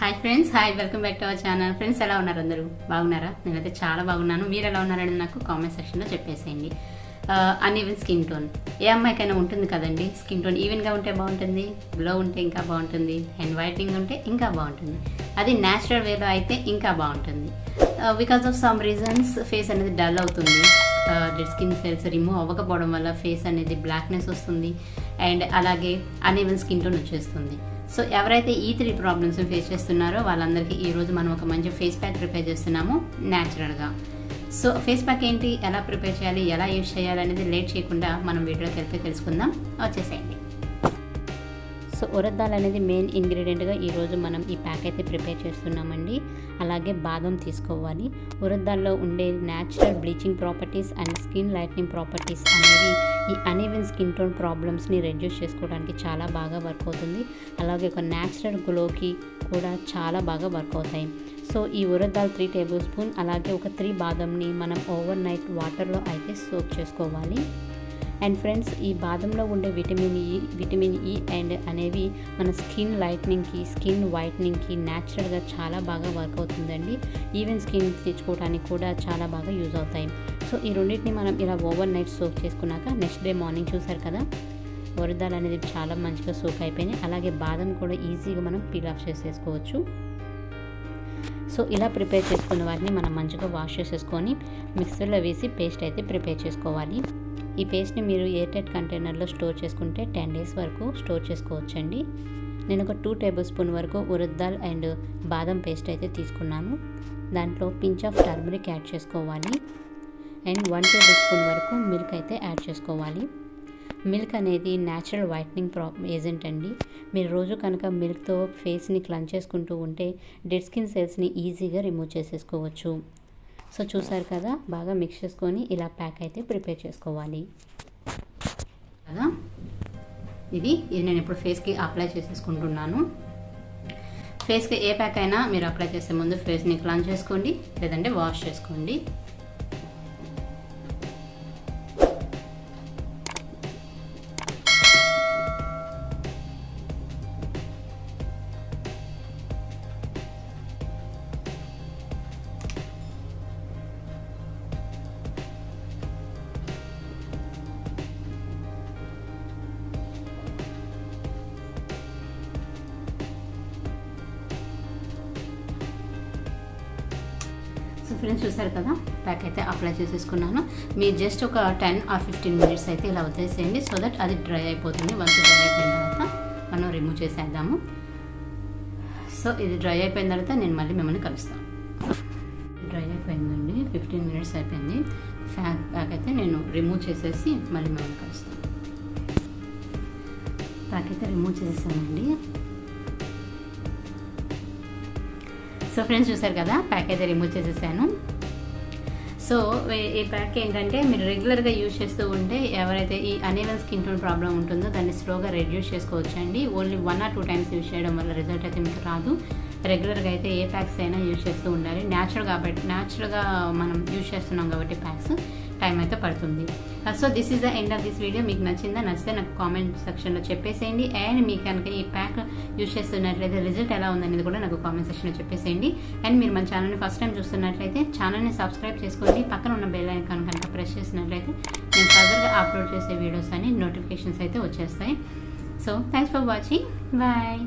Hi friends, welcome back to our channel. Friends, ఎలా ఉన్నారు? అందరూ బాగున్నారా? నేనైతే చాలా బాగున్నాను. మీరు ఎలా ఉన్నారని నాకు కామెంట్ సెక్షన్లో చెప్పేసేయండి. అన్ఈవెన్ స్కిన్ టోన్ ఏ అమ్మాయికైనా ఉంటుంది కదండి. స్కిన్ టోన్ ఈవెన్గా ఉంటే బాగుంటుంది, గ్లో ఉంటే ఇంకా బాగుంటుంది, అండ్ వైట్నింగ్ ఉంటే ఇంకా బాగుంటుంది. అది న్యాచురల్ వేలో అయితే ఇంకా బాగుంటుంది. Because of some reasons face అనేది డల్ అవుతుంది. డెడ్ స్కిన్ సెల్స్ రిమూవ్ అవ్వకపోవడం వల్ల ఫేస్ అనేది బ్లాక్నెస్ వస్తుంది, అండ్ అలాగే అన్ఈవెన్ స్కిన్ టోన్ వచ్చేస్తుంది. సో ఎవరైతే ఈ 3 ప్రాబ్లమ్స్ ఫేస్ చేస్తున్నారో వాళ్ళందరికీ ఈరోజు మనం ఒక మంచి ఫేస్ ప్యాక్ ప్రిపేర్ చేస్తున్నాము న్యాచురల్గా. సో ఫేస్ ప్యాక్ ఏంటి, ఎలా ప్రిపేర్ చేయాలి, ఎలా యూజ్ చేయాలి అనేది లేట్ చేయకుండా మనం వీడియోలో తెలుసుకుందాం. వచ్చేసేయండి. సో ఉరద్ దాల్ అనేది మెయిన్ ఇంగ్రీడియంట్గా ఈరోజు మనం ఈ ప్యాక్ అయితే ప్రిపేర్ చేస్తున్నామండి. అలాగే బాదం తీసుకోవాలి. ఉరద్ దాల్లో ఉండే natural bleaching properties and skin lightning properties అనేవి ఈ అన్ఈవెన్ స్కిన్ టోన్ ప్రాబ్లమ్స్ని రెడ్యూస్ చేసుకోవడానికి చాలా బాగా వర్క్ అవుతుంది. అలాగే ఒక న్యాచురల్ గ్లోకి కూడా చాలా బాగా వర్క్ అవుతాయి. సో ఈ ఉరద్ దాల్ 3 టేబుల్ స్పూన్, అలాగే ఒక 3 బాదంని మనం ఓవర్ నైట్ వాటర్లో అయితే సోక్ చేసుకోవాలి. అండ్ ఫ్రెండ్స్, ఈ బాదంలో ఉండే విటమిన్ ఈ అండ్ అనేవి మన స్కిన్ లైట్నింగ్కి, స్కిన్ వైట్నింగ్కి న్యాచురల్గా చాలా బాగా వర్క్ అవుతుందండి. ఈవెన్ స్కిన్ తెచ్చుకోవడానికి కూడా చాలా బాగా యూజ్ అవుతాయి. సో ఈ రెండింటిని మనం ఇలా ఓవర్ నైట్ సోక్ చేసుకున్నాక నెక్స్ట్ డే మార్నింగ్ చూసారు కదా, ఉరద్ దాల్ అనేది చాలా మంచిగా సోక్ అయిపోయినాయి. అలాగే బాదం కూడా ఈజీగా మనం పీల్ ఆఫ్ చేసేసుకోవచ్చు. సో ఇలా ప్రిపేర్ చేసుకున్న వాటిని మనం మంచిగా వాష్ చేసేసుకొని మిక్సర్లో వేసి పేస్ట్ అయితే ప్రిపేర్ చేసుకోవాలి. ఈ పేస్ట్ని మీరు ఎయిర్-టైట్ కంటైనర్లో స్టోర్ చేసుకుంటే 10 డేస్ వరకు స్టోర్ చేసుకోవచ్చండి. నేను ఒక 2 టేబుల్ స్పూన్ వరకు ఉరద్ దాల్ అండ్ బాదం పేస్ట్ అయితే తీసుకున్నాను. దాంట్లో పించ్ ఆఫ్ టర్మరిక్ యాడ్ చేసుకోవాలి. అండ్ 1 టేబుల్ స్పూన్ వరకు మిల్క్ అయితే యాడ్ చేసుకోవాలి. మిల్క్ అనేది న్యాచురల్ వైట్నింగ్ ఏజెంట్ అండి. మీరు రోజు కనుక మిల్క్తో ఫేస్ని క్లెన్స్ చేసుకుంటూ ఉంటే డెడ్ స్కిన్ సెల్స్ని ఈజీగా రిమూవ్ చేసేసుకోవచ్చు. సో చూసారు కదా, బాగా మిక్స్ చేసుకొని ఇలా ప్యాక్ అయితే ప్రిపేర్ చేసుకోవాలి కదా. ఇది నేను ఇప్పుడు ఫేస్కి అప్లై చేసేసుకుంటున్నాను. ఫేస్కి ఏ ప్యాక్ అయినా మీరు అప్లై చేసే ముందు ఫేస్ని క్లెన్స్ చేసుకోండి, లేదంటే వాష్ చేసుకోండి. సో ఫ్రెండ్స్, చూసారు కదా, ప్యాక్ అయితే అప్లై చేసేసుకున్నాను. మీరు జస్ట్ ఒక 10 or 15 మినిట్స్ అయితే ఇలా వదిలేసేయండి, సో దట్ అది డ్రై అయిపోతుంది. వన్స్ డ్రై అయిపోయిన తర్వాత మనం రిమూవ్ చేసేద్దాము. సో ఇది డ్రై అయిపోయిన తర్వాత నేను మళ్ళీ మిమ్మల్ని కలుస్తాను. డ్రై అయిపోయిందండి, 15 మినిట్స్ అయిపోయింది. ప్యాక్ అయితే నేను రిమూవ్ చేసేసి మళ్ళీ మిమ్మల్ని కలుస్తాను. ప్యాక్ అయితే రిమూవ్ చేసేసానండి. సో ఫ్రెండ్స్, చూసారు కదా, ప్యాక్ అయితే రిమూవ్ చేసేసాను. సో ఈ ప్యాక్ ఏంటంటే మీరు రెగ్యులర్గా యూజ్ చేస్తూ ఉంటే ఎవరైతే ఈ అన్ఈవెన్ స్కిన్ టోన్ ప్రాబ్లం ఉంటుందో దాన్ని స్లోగా రెడ్యూస్ చేసుకోవచ్చు అండి. ఓన్లీ 1 or 2 టైమ్స్ యూజ్ చేయడం వల్ల రిజల్ట్ అయితే మీకు రాదు. రెగ్యులర్గా అయితే ఏ ప్యాక్స్ అయినా యూజ్ చేస్తూ ఉండాలి. న్యాచురల్గా మనం యూజ్ చేస్తున్నాం కాబట్టి ప్యాక్స్ టైం అయితే పడుతుంది. So this is the end of this video. మీకు నచ్చితే నాకు కామెంట్ సెక్షన్లో చెప్పేసేయండి. అండ్ మీకు కనుక ఈ ప్యాక్ యూజ్ చేస్తున్నట్లయితే రిజల్ట్ ఎలా ఉందనేది కూడా నాకు కామెంట్ సెక్షన్లో చెప్పేసేయండి. అండ్ మీరు మన ఛానల్ని ఫస్ట్ టైం చూస్తున్నట్లయితే ఛానల్ని సబ్స్క్రైబ్ చేసుకోండి. పక్కన ఉన్న బెల్ ఐకాన్ కనుక ప్రెస్ చేసినట్లయితే నేను ఫర్దర్గా అప్లోడ్ చేసే వీడియోస్ అని నోటిఫికేషన్స్ అయితే వచ్చేస్తాయి. So thanks for watching. Bye.